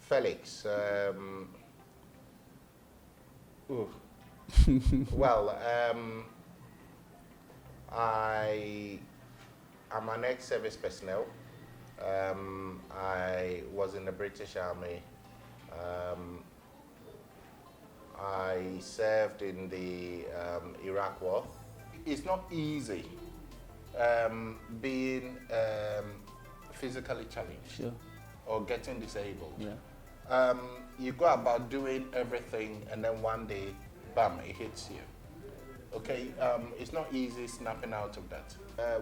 Felix, ooh, well, I am an ex-service personnel. I was in the British Army. Um, I served in the Iraq War. It's not easy being physically challenged Sure. or getting disabled. Yeah. You go about doing everything, and then one day, bam, it hits you. Okay, it's not easy snapping out of that.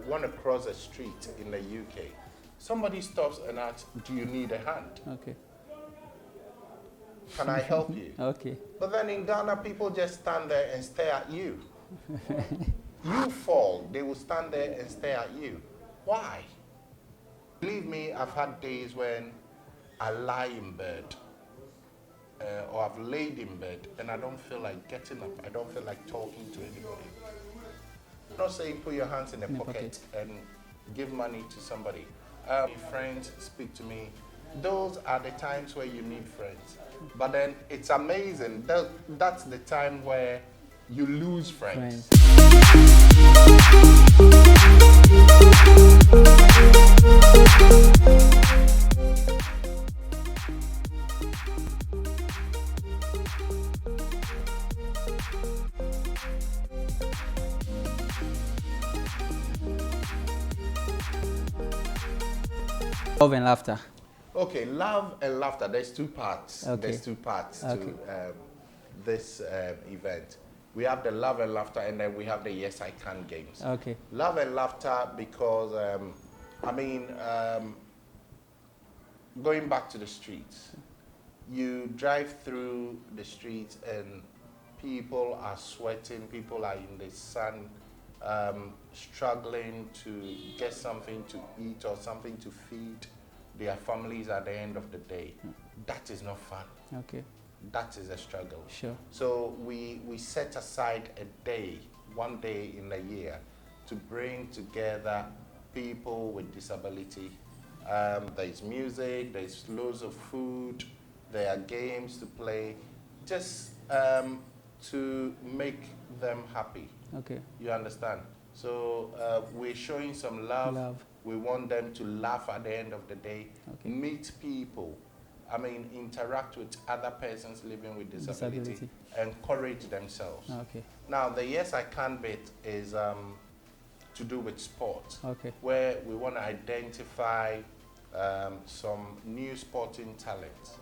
Want to cross a street in the UK, somebody stops and asks, "Do you need a hand? Okay. Can I help you?" Okay. But then in Ghana, people just stand there and stare at you. You fall, they will stand there and stare at you. Why? Believe me, I've had days when I lie in bed or I've laid in bed and I don't feel like getting up. I don't feel like talking to anybody. I'm not saying put your hands in the pocket and give money to somebody. Friends speak to me. Those are the times where you need friends. But then it's amazing. That's the time where you lose friends. Love and laughter. Okay, love and laughter. There's two parts. Okay. There's two parts Okay. to this event. We have the love and laughter, and then we have the Yes I Can games. Okay. Love and laughter because, going back to the streets, you drive through the streets and people are sweating, people are in the sun, struggling to get something to eat or something to feed their families at the end of the day. That is not fun. Okay. That is a struggle. Sure. So we set aside a day, one day in a year, to bring together people with disability. There's music, there's loads of food, there are games to play, just to make them happy. Okay. You understand? So we're showing some love. We want them to laugh at the end of the day, meet people, interact with other persons living with disability. Encourage themselves. Okay. Now, the Yes I Can bit is to do with sport, where we want to identify some new sporting talents,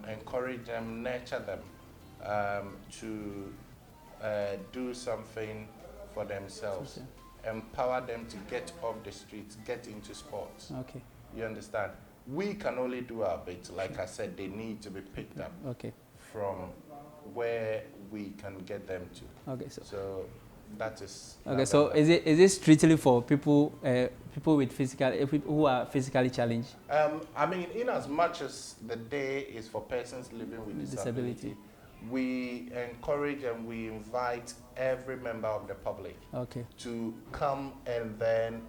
encourage them, nurture them to do something for themselves, empower them to get off the streets, get into sports. Okay. You understand? We can only do our bit. Like I said, they need to be picked up from where we can get them to. Okay. So that is. Okay. So is it strictly for people with people who are physically challenged? In as much as the day is for persons living with disability, we encourage and we invite every member of the public to come and then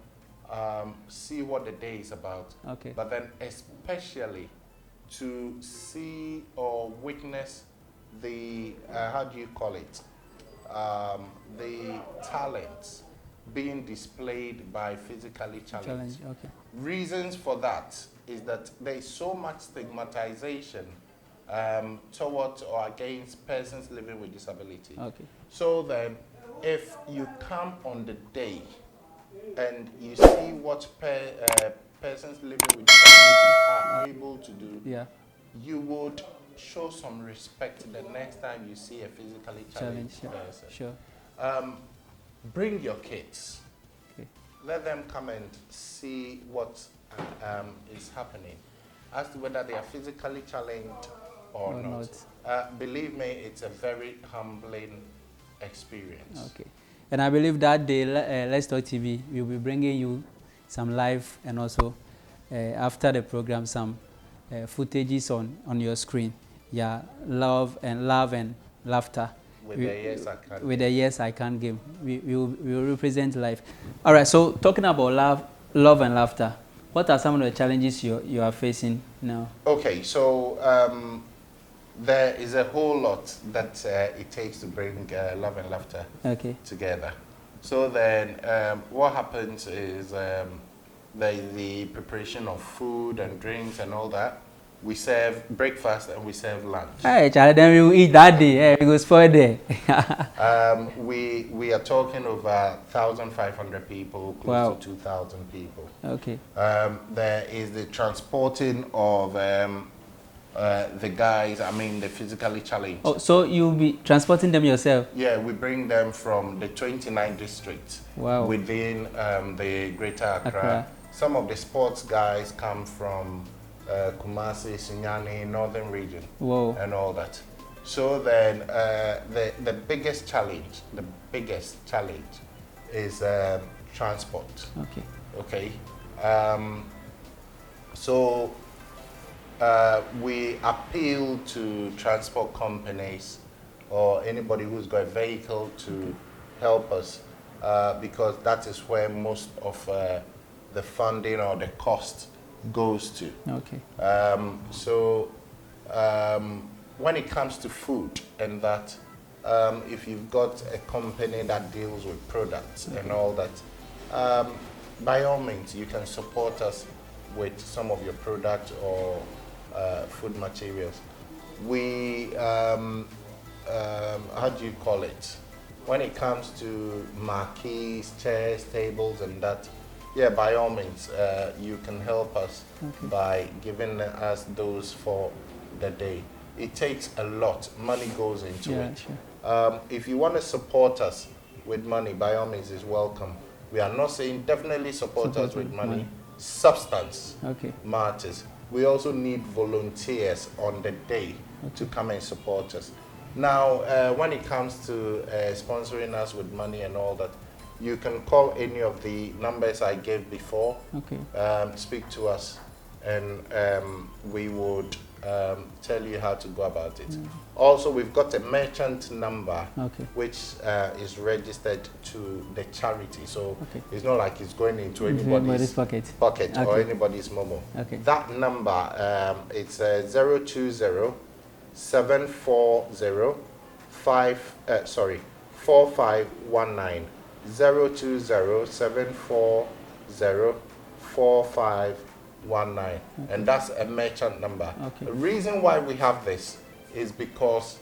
see what the day is about. But then especially to see or witness the, how do you call it? The talents being displayed by physically challenged. Reasons for that is that there is so much stigmatization towards or against persons living with disability. So then, if you come on the day and you see what persons living with disability are able to do, you would show some respect the next time you see a physically challenged person. Bring your kids. Let them come and see what is happening. As to whether they are physically challenged or not. Believe me, it's a very humbling experience. And I believe that day, Let's Talk TV will be bringing you some live and also after the program some footages on your screen. Love and laughter. With the Yes I Can. With the Yes I Can game. We will represent life. All right, so talking about love and laughter, What are some of the challenges you are facing now? Okay, so there is a whole lot that it takes to bring love and laughter together. So then what happens is the preparation of food and drinks and all that. We serve breakfast and we serve lunch. Hey, child, then we will eat that day. Hey, we go spoil there. We are talking over 1,500 people, close to 2,000 people. Okay. There is the transporting of the guys, I mean the physically challenged. Oh, so you'll be transporting them yourself? Yeah, we bring them from the 29 districts within the Greater Accra. Some of the sports guys come from Kumasi, Sinyani, Northern region, and all that. So then the biggest challenge is transport. Okay. So we appeal to transport companies or anybody who's got a vehicle to help us because that is where most of the funding or the cost goes to. When it comes to food and that, if you've got a company that deals with products and all that, by all means, you can support us with some of your products or food materials. We, how do you call it? When it comes to marquees, chairs, tables and that, yeah, by all means, you can help us by giving us those for the day. It takes a lot. Money goes into it. Sure. If you want to support us with money, by all means, is welcome. We are not saying definitely support us with money. Substance matters. We also need volunteers on the day to come and support us. Now, when it comes to sponsoring us with money and all that, you can call any of the numbers I gave before, speak to us, and we would tell you how to go about it. Also, we've got a merchant number which is registered to the charity. So it's not like it's going into anybody's pocket or anybody's momo. That number, it's 020 740 4519. 020 740 4519, and that's a merchant number. The reason why we have this is because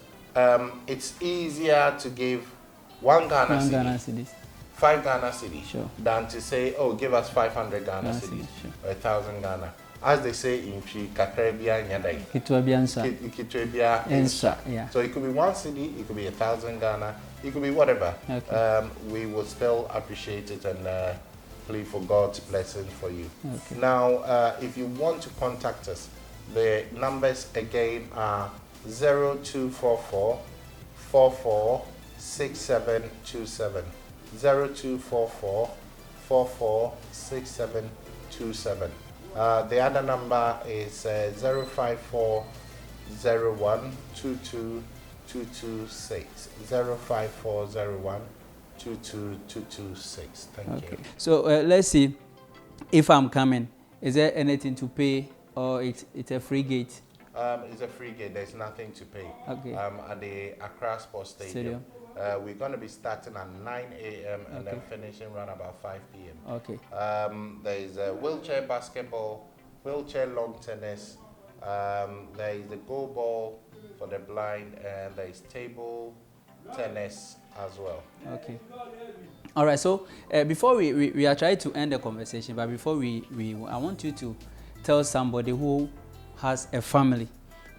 it's easier to give 1 Ghana cedi, 5 Ghana cedi, than to say, oh, give us 500 Ghana cedis or 1,000 Ghana. As they say in Chi, Kakrebia Nyadai. Kitwebia Ensa. So it could be 1 cedi, it could be 1,000 Ghana, it could be whatever. We will still appreciate it and plead for God's blessings for you. Now, if you want to contact us, the numbers again are 0244 44 6727. 0244 44 6727. The other number is 05401 22 226. 05401 22226. Thank you. So let's see, if I'm coming, is there anything to pay or it's a free gate? It's a free gate. There's nothing to pay. At the Accra Sports Stadium. We're going to be starting at 9 a.m. and then finishing around about 5 p.m. There is a wheelchair basketball, wheelchair lawn tennis. There is the go ball for the blind, and there is table tennis as well. All right. So before we are trying to end the conversation, but before I want you to tell somebody who has a family,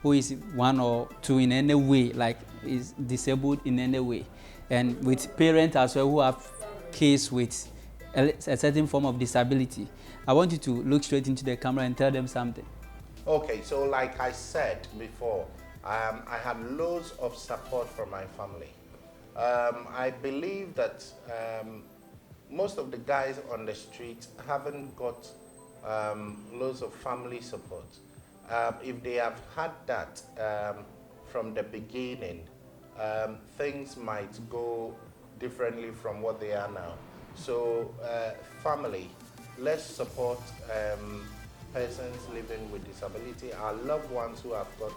who is 1 or 2 in any way, like is disabled in any way, and with parents as well who have kids with a certain form of disability. I want you to look straight into the camera and tell them something. Okay, so like I said before, I have loads of support from my family. I believe that most of the guys on the street haven't got loads of family support. If they have had that from the beginning, things might go differently from what they are now. So family let's support persons living with disability, our loved ones who have got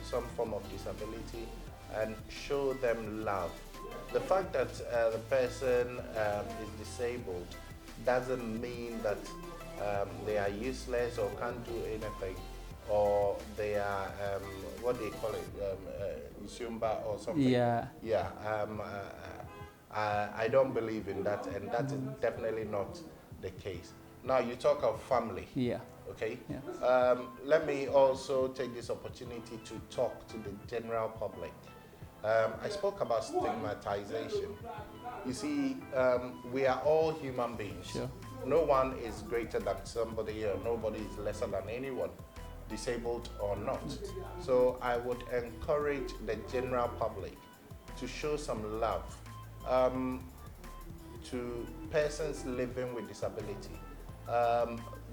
some form of disability, and show them love. The fact that the person is disabled doesn't mean that they are useless or can't do anything, or they are what do you call it, Zumba or something. Yeah. Yeah. I don't believe in that, and that is definitely not the case. Now you talk of family. Yeah. Okay. Yeah. Let me also take this opportunity to talk to the general public. I spoke about stigmatization. You see, we are all human beings. Sure. No one is greater than somebody, or nobody is lesser than anyone, disabled or not. So I would encourage the general public to show some love to persons living with disability.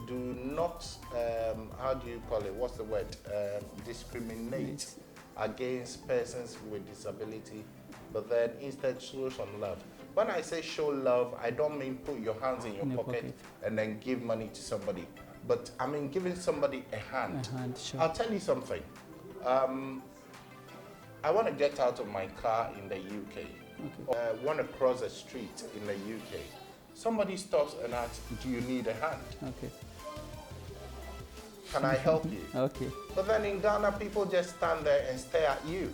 Do not, how do you call it? What's the word? Discriminate against persons with disability, but then instead show some love. When I say show love, I don't mean put your hands in your pocket and then give money to somebody, but I mean giving somebody a hand. Sure. I'll tell you something. I want to get out of my car in the UK. Okay. Want to cross a street in the UK. Somebody stops and asks, do you need a hand? Okay. Can I help you? Okay. But then in Ghana, people just stand there and stare at you.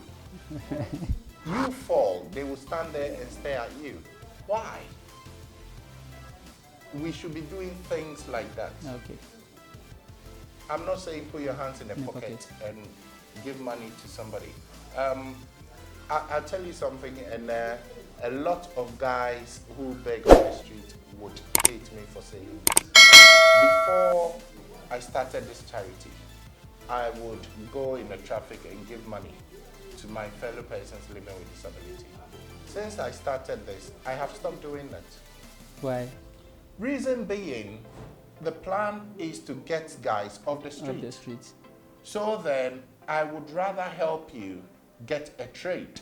You fall, they will stand there and stare at you. Why? We should be doing things like that. Okay. I'm not saying put your hands in the pocket and give money to somebody. I'll tell you something, and a lot of guys who beg on the street would hate me for saying this. Before I started this charity, I would go in the traffic and give money to my fellow persons living with disability. Since I started this, I have stopped doing that. Why? Reason being, the plan is to get guys off the street. Off the streets. So then, I would rather help you get a trade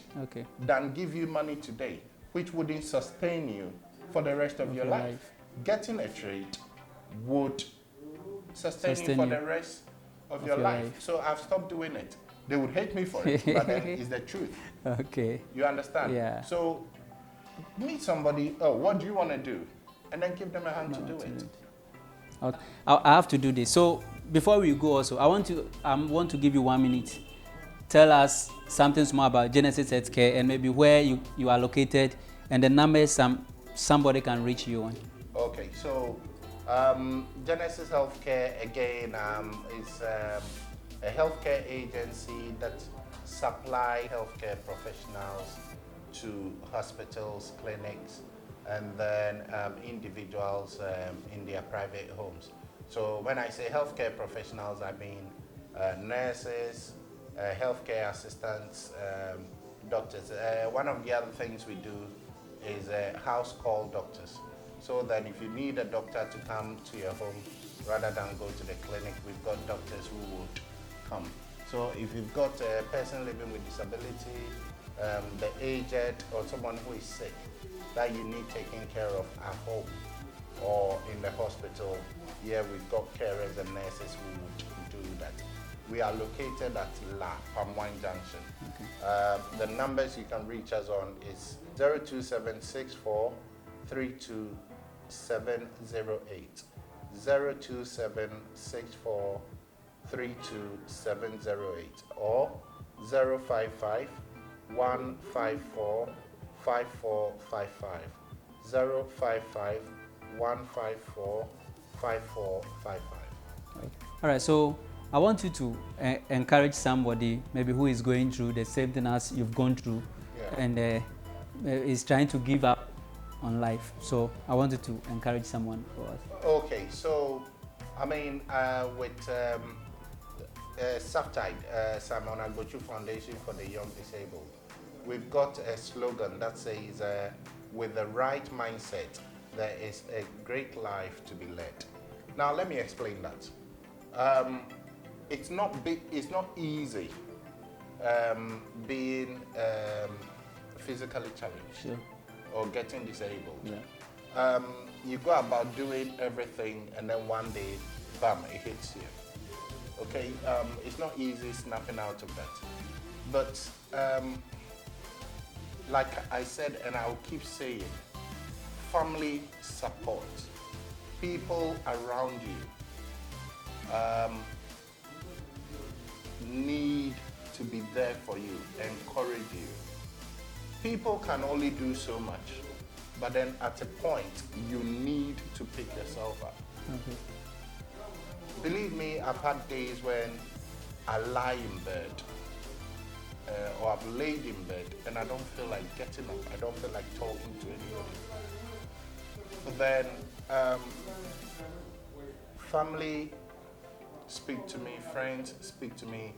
than give you money today, which wouldn't sustain you for the rest of your life. Getting a trade would sustain you for the rest of your life. So I've stopped doing it. They would hate me for it, but then it's the truth. Okay. You understand? Yeah. So meet somebody, oh, what do you want to do? And then give them a hand to do it. I have to do this. So before we go also, I want to give you 1 minute. Tell us something more about Genesis Healthcare and maybe where you are located and the numbers somebody can reach you on. Okay, so Genesis Healthcare again is a healthcare agency that supply healthcare professionals to hospitals, clinics, and then individuals in their private homes. So when I say healthcare professionals, I mean nurses, healthcare assistants, doctors. One of the other things we do is house call doctors. So that if you need a doctor to come to your home rather than go to the clinic, we've got doctors who would come. So if you've got a person living with disability, the aged, or someone who is sick that you need taken care of at home or in the hospital, we've got carers and nurses who would do that. We are located at La Palm Wine Junction. Okay. The numbers you can reach us on is 02764 32708. 02764 32708 or 055 154 5455. 055 154 5455. All right, so I want you to encourage somebody maybe who is going through the same thing as you've gone through and is trying to give up on life. So I wanted to encourage someone for us. Okay, so I mean with SAFTIDE, Simon Agbochu Foundation for the Young Disabled, we've got a slogan that says, with the right mindset, there is a great life to be led. Now let me explain that. It's not easy being physically challenged or getting disabled. you go about doing everything, and then one day, bam, it hits you. Okay, it's not easy snapping out of that. But like I said, and I'll keep saying, family support, people around you need to be there for you, encourage you. People can only do so much, but then at a point, you need to pick yourself up. Okay. Believe me, I've had days when I lie in bed, or I've laid in bed, and I don't feel like getting up. I don't feel like talking to anybody. But then, family speak to me, friends speak to me.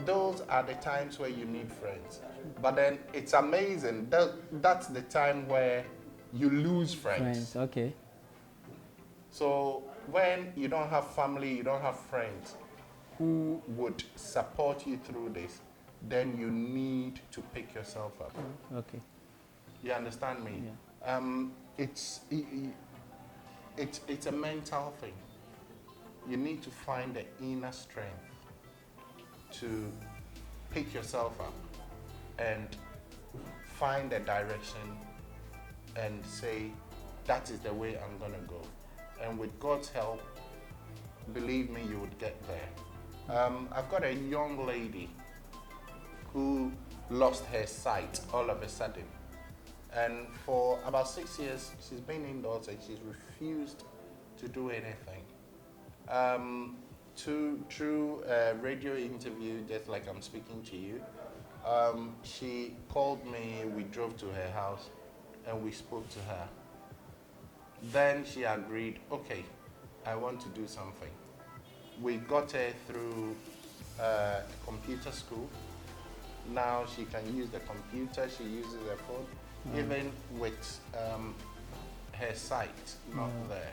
Those are the times where you need friends. But then it's amazing. That's the time where you lose friends. Okay. So when you don't have family, you don't have friends who would support you through this, then you need to pick yourself up. Okay. You understand me? Yeah. It's a mental thing. You need to find the inner strength to pick yourself up and find a direction and say, that is the way I'm gonna go. And with God's help, believe me, you would get there. I've got a young lady who lost her sight all of a sudden. And for about 6 years, she's been indoors and she's refused to do anything. Through a radio interview, just like I'm speaking to you, she called me, we drove to her house, and we spoke to her. Then she agreed, okay, I want to do something. We got her through a computer school. Now she can use the computer, she uses her phone, even with her sight not there.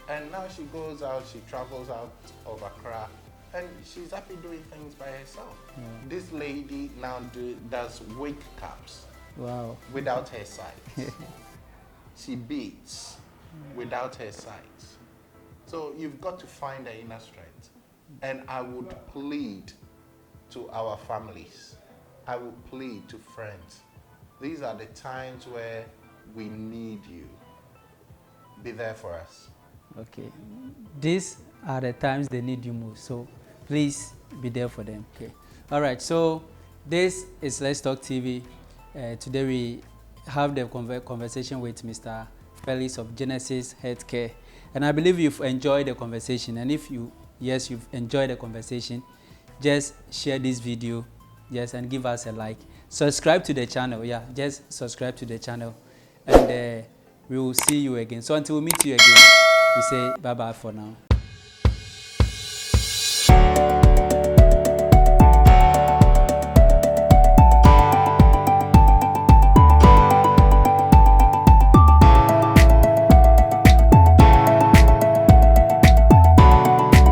And now she goes out, she travels out of Accra, and she's happy doing things by herself. Yeah. This lady now does wake caps. Wow. Without her sight. She beats without her sight. So you've got to find the inner strength. And I would plead to our families. I would plead to friends. These are the times where we need you. Be there for us. Okay. These are the times they need you most. So please be there for them. Okay. All right. So this is Let's Talk TV. Today we have the conversation with Mr. Felix of Genesis Healthcare. And I believe you've enjoyed the conversation. And if you've enjoyed the conversation, just share this video, yes, and give us a like. Subscribe to the channel, yeah, just subscribe to the channel. And we will see you again. So until we meet you again, we say bye-bye for now.